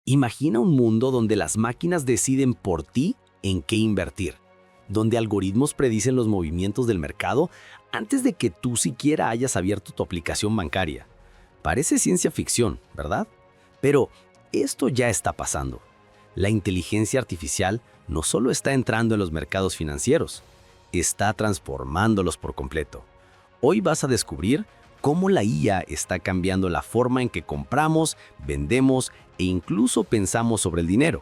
Imagina un mundo donde las máquinas deciden por ti en qué invertir, donde algoritmos predicen los movimientos del mercado antes de que tú siquiera hayas abierto tu aplicación bancaria. Parece ciencia ficción, ¿verdad? Pero esto ya está pasando. La inteligencia artificial no solo está entrando en los mercados financieros, está transformándolos por completo. Hoy vas a descubrir cómo la IA está cambiando la forma en que compramos, vendemos e incluso pensamos sobre el dinero.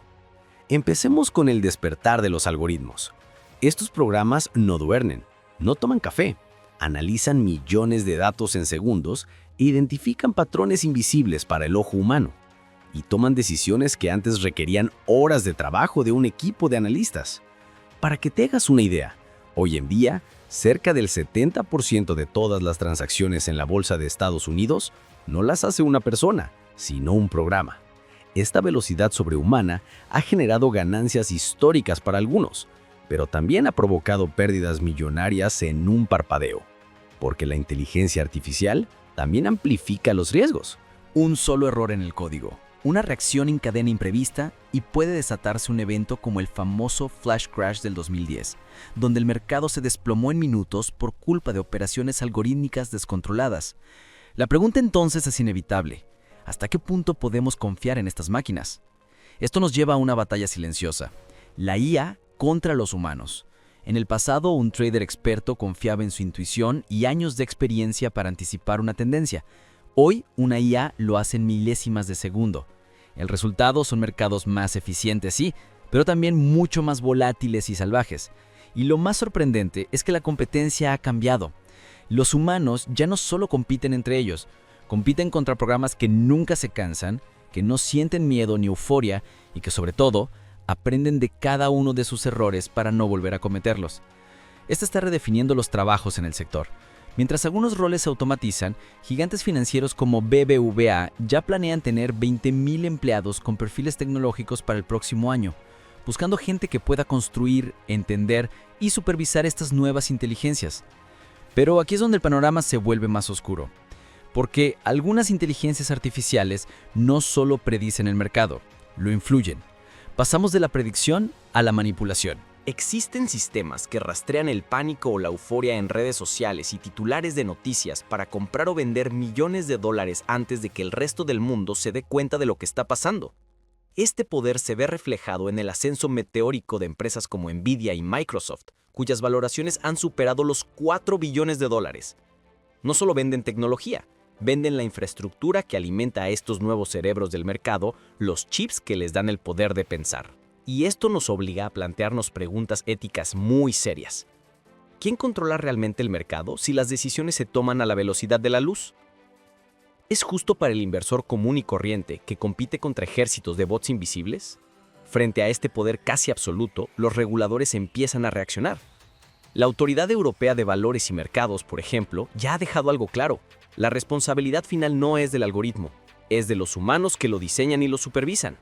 Empecemos con el despertar de los algoritmos. Estos programas no duermen, no toman café, analizan millones de datos en segundos e identifican patrones invisibles para el ojo humano. Y toman decisiones que antes requerían horas de trabajo de un equipo de analistas. Para que te hagas una idea, hoy en día, cerca del 70% de todas las transacciones en la bolsa de Estados Unidos no las hace una persona, sino un programa. Esta velocidad sobrehumana ha generado ganancias históricas para algunos, pero también ha provocado pérdidas millonarias en un parpadeo, porque la inteligencia artificial también amplifica los riesgos. Un solo error en el código, una reacción en cadena imprevista y puede desatarse un evento como el famoso Flash Crash del 2010, donde el mercado se desplomó en minutos por culpa de operaciones algorítmicas descontroladas. La pregunta entonces es inevitable: ¿hasta qué punto podemos confiar en estas máquinas? Esto nos lleva a una batalla silenciosa: la IA contra los humanos. En el pasado, un trader experto confiaba en su intuición y años de experiencia para anticipar una tendencia. Hoy, una IA lo hace en milésimas de segundo. El resultado son mercados más eficientes, sí, pero también mucho más volátiles y salvajes. Y lo más sorprendente es que la competencia ha cambiado. Los humanos ya no solo compiten entre ellos, compiten contra programas que nunca se cansan, que no sienten miedo ni euforia y que, sobre todo, aprenden de cada uno de sus errores para no volver a cometerlos. Esta está redefiniendo los trabajos en el sector. Mientras algunos roles se automatizan, gigantes financieros como BBVA ya planean tener 20,000 empleados con perfiles tecnológicos para el próximo año, buscando gente que pueda construir, entender y supervisar estas nuevas inteligencias. Pero aquí es donde el panorama se vuelve más oscuro, porque algunas inteligencias artificiales no solo predicen el mercado, lo influyen. Pasamos de la predicción a la manipulación. Existen sistemas que rastrean el pánico o la euforia en redes sociales y titulares de noticias para comprar o vender millones de dólares antes de que el resto del mundo se dé cuenta de lo que está pasando. Este poder se ve reflejado en el ascenso meteórico de empresas como Nvidia y Microsoft, cuyas valoraciones han superado los 4 billones de dólares. No solo venden tecnología, venden la infraestructura que alimenta a estos nuevos cerebros del mercado, los chips que les dan el poder de pensar. Y esto nos obliga a plantearnos preguntas éticas muy serias. ¿Quién controla realmente el mercado si las decisiones se toman a la velocidad de la luz? ¿Es justo para el inversor común y corriente que compite contra ejércitos de bots invisibles? Frente a este poder casi absoluto, los reguladores empiezan a reaccionar. La Autoridad Europea de Valores y Mercados, por ejemplo, ya ha dejado algo claro: la responsabilidad final no es del algoritmo, es de los humanos que lo diseñan y lo supervisan.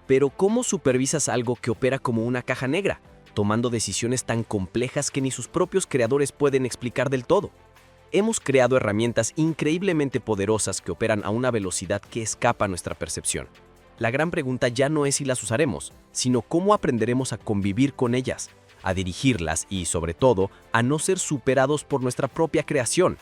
Pero ¿cómo supervisas algo que opera como una caja negra, tomando decisiones tan complejas que ni sus propios creadores pueden explicar del todo? Hemos creado herramientas increíblemente poderosas que operan a una velocidad que escapa a nuestra percepción. La gran pregunta ya no es si las usaremos, sino cómo aprenderemos a convivir con ellas, a dirigirlas y, sobre todo, a no ser superados por nuestra propia creación.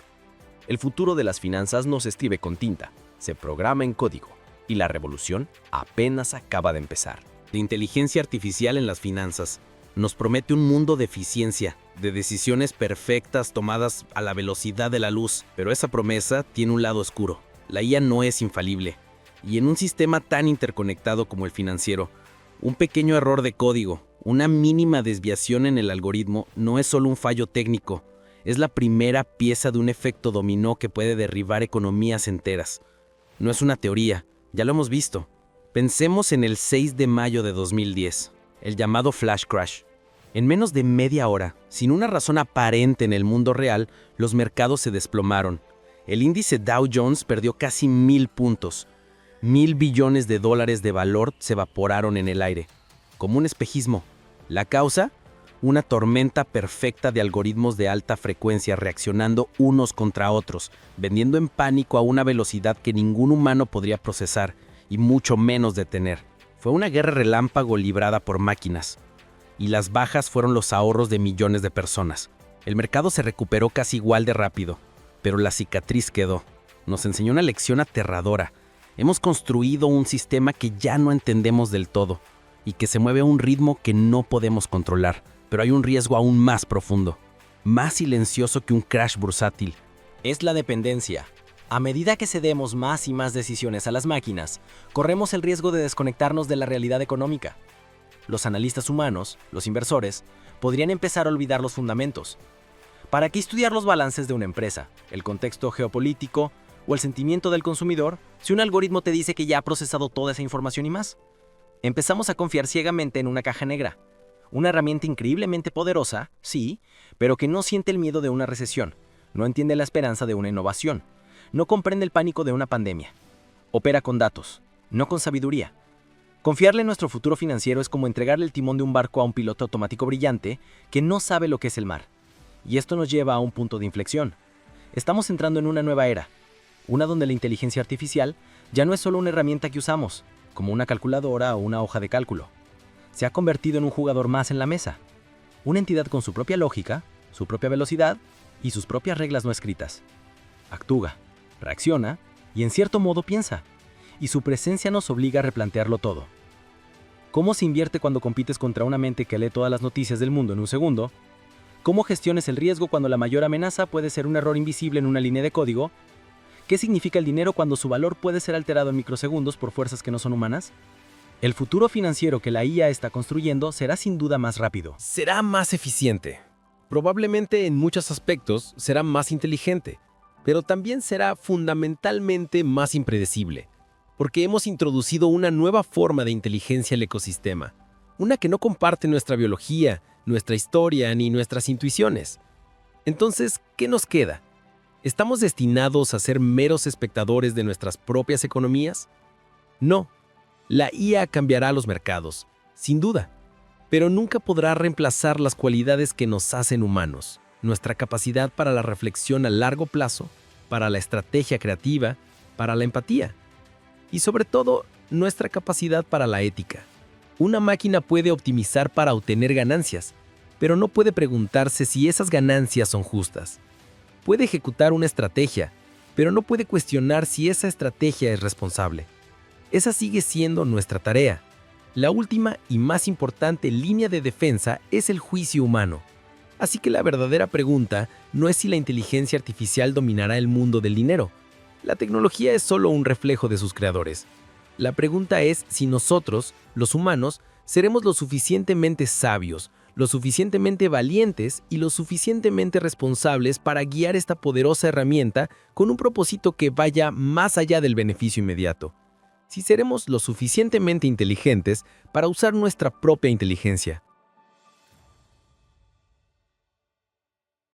El futuro de las finanzas no se escribe con tinta, se programa en código. Y la revolución apenas acaba de empezar. La inteligencia artificial en las finanzas nos promete un mundo de eficiencia, de decisiones perfectas tomadas a la velocidad de la luz, pero esa promesa tiene un lado oscuro. La IA no es infalible, y en un sistema tan interconectado como el financiero, un pequeño error de código, una mínima desviación en el algoritmo no es solo un fallo técnico, es la primera pieza de un efecto dominó que puede derribar economías enteras. No es una teoría. Ya lo hemos visto. Pensemos en el 6 de mayo de 2010, el llamado Flash Crash. En menos de media hora, sin una razón aparente en el mundo real, los mercados se desplomaron. El índice Dow Jones perdió casi 1,000 puntos. 1,000 billones de dólares de valor se evaporaron en el aire, como un espejismo. ¿La causa? Una tormenta perfecta de algoritmos de alta frecuencia reaccionando unos contra otros, vendiendo en pánico a una velocidad que ningún humano podría procesar y mucho menos detener. Fue una guerra relámpago librada por máquinas, y las bajas fueron los ahorros de millones de personas. El mercado se recuperó casi igual de rápido, pero la cicatriz quedó. Nos enseñó una lección aterradora. Hemos construido un sistema que ya no entendemos del todo, y que se mueve a un ritmo que no podemos controlar, pero hay un riesgo aún más profundo, más silencioso que un crash bursátil. Es la dependencia. A medida que cedemos más y más decisiones a las máquinas, corremos el riesgo de desconectarnos de la realidad económica. Los analistas humanos, los inversores, podrían empezar a olvidar los fundamentos. ¿Para qué estudiar los balances de una empresa, el contexto geopolítico o el sentimiento del consumidor si un algoritmo te dice que ya ha procesado toda esa información y más? Empezamos a confiar ciegamente en una caja negra, una herramienta increíblemente poderosa, sí, pero que no siente el miedo de una recesión, no entiende la esperanza de una innovación, no comprende el pánico de una pandemia. Opera con datos, no con sabiduría. Confiarle en nuestro futuro financiero es como entregarle el timón de un barco a un piloto automático brillante que no sabe lo que es el mar. Y esto nos lleva a un punto de inflexión. Estamos entrando en una nueva era, una donde la inteligencia artificial ya no es solo una herramienta que usamos, como una calculadora o una hoja de cálculo. Se ha convertido en un jugador más en la mesa, una entidad con su propia lógica, su propia velocidad y sus propias reglas no escritas. Actúa, reacciona y en cierto modo piensa, y su presencia nos obliga a replantearlo todo. ¿Cómo se invierte cuando compites contra una mente que lee todas las noticias del mundo en un segundo? ¿Cómo gestiones el riesgo cuando la mayor amenaza puede ser un error invisible en una línea de código? ¿Qué significa el dinero cuando su valor puede ser alterado en microsegundos por fuerzas que no son humanas? El futuro financiero que la IA está construyendo será sin duda más rápido. Será más eficiente. Probablemente en muchos aspectos será más inteligente, pero también será fundamentalmente más impredecible, porque hemos introducido una nueva forma de inteligencia al ecosistema, una que no comparte nuestra biología, nuestra historia ni nuestras intuiciones. Entonces, ¿qué nos queda? ¿Estamos destinados a ser meros espectadores de nuestras propias economías? No. La IA cambiará los mercados, sin duda, pero nunca podrá reemplazar las cualidades que nos hacen humanos, nuestra capacidad para la reflexión a largo plazo, para la estrategia creativa, para la empatía y sobre todo nuestra capacidad para la ética. Una máquina puede optimizar para obtener ganancias, pero no puede preguntarse si esas ganancias son justas. Puede ejecutar una estrategia, pero no puede cuestionar si esa estrategia es responsable. Esa sigue siendo nuestra tarea. La última y más importante línea de defensa es el juicio humano. Así que la verdadera pregunta no es si la inteligencia artificial dominará el mundo del dinero. La tecnología es solo un reflejo de sus creadores. La pregunta es si nosotros, los humanos, seremos lo suficientemente sabios, lo suficientemente valientes y lo suficientemente responsables para guiar esta poderosa herramienta con un propósito que vaya más allá del beneficio inmediato. Si seremos lo suficientemente inteligentes para usar nuestra propia inteligencia.